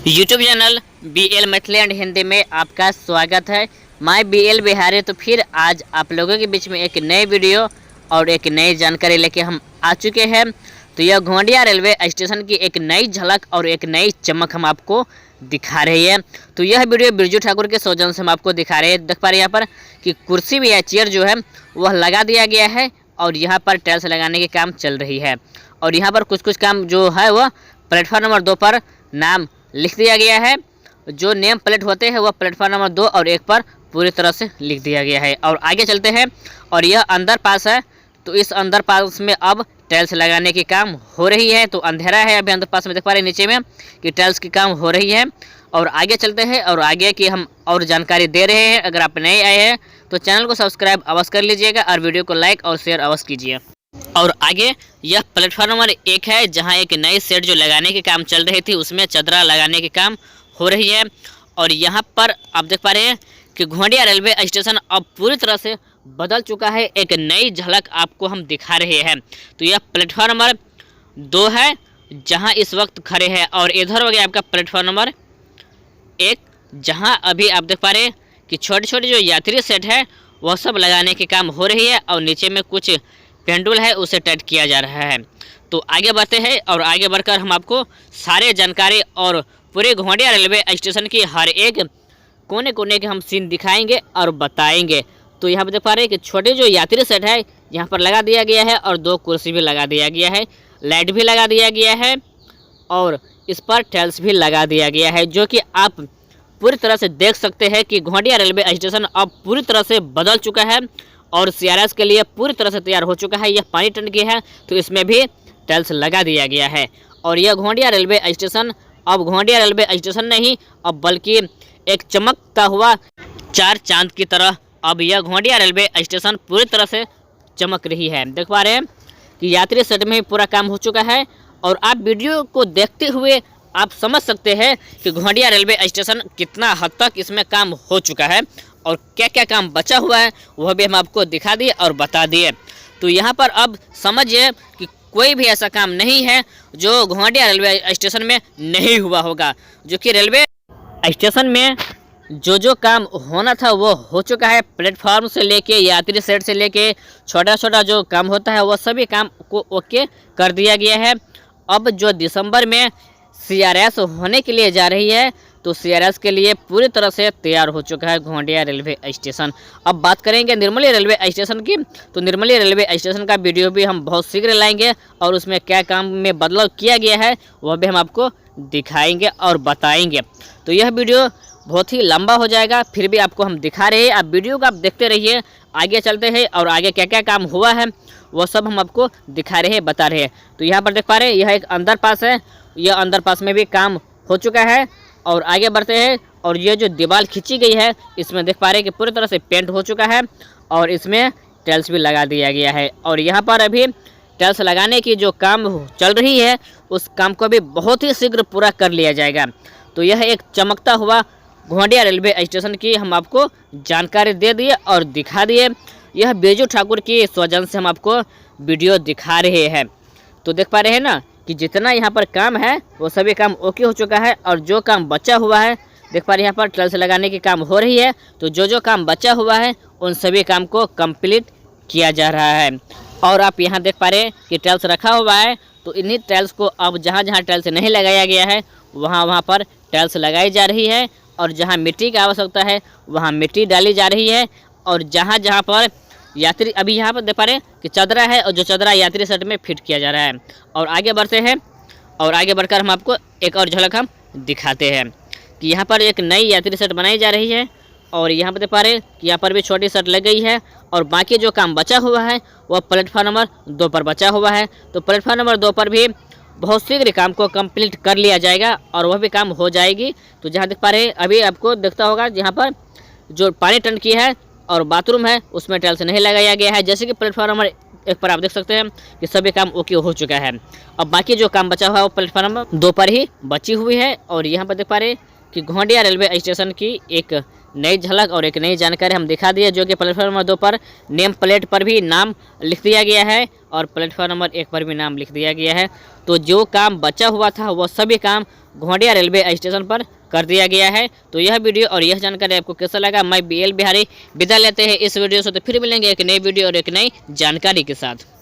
YouTube channel BL Maithili and Hindi में आपका स्वागत है। मैं BL बिहारी। तो फिर आज आप लोगों के बीच में एक नई वीडियो और एक नई जानकारी लेके हम आ चुके हैं। तो यह घोंडिया रेलवे स्टेशन की एक नई झलक और एक नई चमक हम आपको दिखा रही है। तो यह वीडियो बिरजू ठाकुर के सौजन्य से हम आपको दिखा रहे हैं। देख पा रहे हैं यहाँ पर कि कुर्सी भी या चेयर जो है वह लगा दिया गया है और यहाँ पर टाइल्स लगाने के काम चल रही है। और यहाँ पर कुछ काम जो है वह प्लेटफॉर्म नंबर 2 पर नाम लिख दिया गया है। जो नेम प्लेट होते हैं वह प्लेटफॉर्म नंबर 2 और 1 पर पूरी तरह से लिख दिया गया है। और आगे चलते हैं और यह अंदर पास है। तो इस अंदर पास में अब टाइल्स लगाने की काम हो रही है। तो अंधेरा है अभी अंदर पास में, देख पा रहे हैं नीचे में कि टाइल्स की काम हो रही है। और आगे चलते हैं और आगे की हम और जानकारी दे रहे हैं। अगर आप नए आए हैं तो चैनल को सब्सक्राइब अवश्य कर लीजिएगा और वीडियो को लाइक और शेयर अवश्य कीजिए। और आगे यह प्लेटफॉर्म नंबर 1 है, जहां एक नई सेट जो लगाने के काम चल रही थी उसमें चदरा लगाने के काम हो रही है। और यहां पर आप देख पा रहे हैं कि घोंडिया रेलवे स्टेशन अब पूरी तरह से बदल चुका है। एक नई झलक आपको हम दिखा रहे हैं। तो यह प्लेटफॉर्म नंबर 2 है जहां इस वक्त खड़े हैं। और इधर हो गया आपका प्लेटफॉर्म नंबर 1, जहां अभी आप देख पा रहे हैं कि छोटे छोटे जो यात्री सेट है वह सब लगाने के काम हो रही है। और नीचे में कुछ पेंडुल है उसे टाइट किया जा रहा है। तो आगे बढ़ते हैं और आगे बढ़कर हम आपको सारे जानकारी और पूरे घोंडिया रेलवे स्टेशन की हर एक कोने कोने के हम सीन दिखाएंगे और बताएंगे। तो यहाँ पर देख पा रहे हैं कि छोटे जो यात्री सेट है यहाँ पर लगा दिया गया है और 2 कुर्सी भी लगा दिया गया है, लाइट भी लगा दिया गया है और इस पर टाइल्स भी लगा दिया गया है, जो कि आप पूरी तरह से देख सकते हैं कि घोंडिया रेलवे स्टेशन अब पूरी तरह से बदल चुका है और CRS के लिए पूरी तरह से तैयार हो चुका है। यह पानी टंकी की है तो इसमें भी टाइल्स लगा दिया गया है। और यह घोंडिया रेलवे स्टेशन अब घोंडिया रेलवे स्टेशन नहीं, अब बल्कि एक चमकता हुआ 4 चांद की तरह अब यह घोंडिया रेलवे स्टेशन पूरी तरह से चमक रही है। देख पा रहे हैं कि यात्री सेट में पूरा काम हो चुका है। और आप वीडियो को देखते हुए आप समझ सकते हैं कि घोंडिया रेलवे स्टेशन कितना हद तक इसमें काम हो चुका है और क्या क्या काम बचा हुआ है वह भी हम आपको दिखा दिए और बता दिए। तो यहाँ पर अब समझिए कि कोई भी ऐसा काम नहीं है जो घोंडिया रेलवे स्टेशन में नहीं हुआ होगा, जो कि रेलवे स्टेशन में जो काम होना था वो हो चुका है। प्लेटफॉर्म से लेके यात्री सेट से लेके छोटा छोटा जो काम होता है वह सभी काम को ओके कर दिया गया है। अब जो दिसंबर में CRS होने के लिए जा रही है तो CRS के लिए पूरी तरह से तैयार हो चुका है घोंडिया रेलवे स्टेशन। अब बात करेंगे निर्मली रेलवे स्टेशन की। तो निर्मली रेलवे स्टेशन का वीडियो भी हम बहुत शीघ्र लाएंगे और उसमें क्या काम में बदलाव किया गया है वह भी हम आपको दिखाएंगे और बताएंगे। तो यह वीडियो बहुत ही लंबा हो जाएगा, फिर भी आपको हम दिखा रहे हैं। आप वीडियो को आप देखते रहिए। आगे चलते हैं और आगे क्या क्या काम हुआ है वो सब हम आपको दिखा रहे हैं, बता रहे हैं। तो यहाँ पर देख पा रहे हैं यह एक अंदर पास है, यह अंदर पास में भी काम हो चुका है। और आगे बढ़ते हैं और ये जो दीवार खींची गई है इसमें देख पा रहे हैं कि पूरी तरह से पेंट हो चुका है और इसमें टाइल्स भी लगा दिया गया है। और यहाँ पर अभी टाइल्स लगाने की जो काम चल रही है उस काम को भी बहुत ही शीघ्र पूरा कर लिया जाएगा। तो यह एक चमकता हुआ घोंडिया रेलवे स्टेशन की हम आपको जानकारी दे दिए और दिखा दिए। यह बिरजू ठाकुर की सौजन्य से हम आपको वीडियो दिखा रहे हैं। तो देख पा रहे हैं ना कि जितना यहाँ पर काम है वो सभी काम ओके हो चुका है। और जो काम बचा हुआ है देख पा रहे हैं यहाँ पर टाइल्स लगाने की काम हो रही है। तो जो काम बचा हुआ है उन सभी काम को कंप्लीट किया जा रहा है। और आप यहाँ देख पा रहे हैं कि टाइल्स रखा हुआ है। तो इन्हीं टाइल्स को अब जहाँ जहाँ टाइल्स नहीं लगाया गया है वहाँ पर टाइल्स लगाई जा रही है। और जहाँ मिट्टी की आवश्यकता है वहाँ मिट्टी डाली जा रही है। और जहाँ जहाँ पर यात्री अभी यहाँ पर देख पा रहे हैं कि चदरा है और जो चदरा यात्री सेट में फिट किया जा रहा है। और आगे बढ़ते हैं और आगे बढ़कर हम आपको एक और झलक हम दिखाते हैं कि यहाँ पर एक नई यात्री सेट बनाई जा रही है। और यहाँ पर देख पा रहे हैं कि यहाँ पर भी छोटी सेट लग गई है। और बाकी जो काम बचा हुआ है वह प्लेटफॉर्म नंबर 2 पर बचा हुआ है। तो प्लेटफॉर्म नंबर 2 पर भी बहुत शीघ्र काम को कंप्लीट कर लिया जाएगा और वह भी काम हो जाएगी। तो जहाँ देख पा रहे हैं अभी आपको दिखता होगा जहाँ पर जो पानी टंकी है और बाथरूम है उसमें टाइल्स नहीं लगाया गया है। जैसे कि प्लेटफॉर्म नंबर 1 पर आप देख सकते हैं कि सभी काम ओके हो चुका है। अब बाकी जो काम बचा हुआ है वो प्लेटफॉर्म नंबर 2 पर ही बची हुई है। और यहाँ पर देख पा रहे हैं कि घोंडिया रेलवे स्टेशन की एक नई झलक और एक नई जानकारी हम दिखा दिए, जो कि प्लेटफॉर्म नंबर 2 पर नेम प्लेट पर भी नाम लिख दिया गया है और प्लेटफॉर्म नंबर 1 पर भी नाम लिख दिया गया है। तो जो काम बचा हुआ था वो सभी काम घोंडिया रेलवे स्टेशन पर कर दिया गया है। तो यह वीडियो और यह जानकारी आपको कैसा लगा? मैं BL बिहारी विदा लेते हैं इस वीडियो से। तो फिर मिलेंगे एक नई वीडियो और एक नई जानकारी के साथ।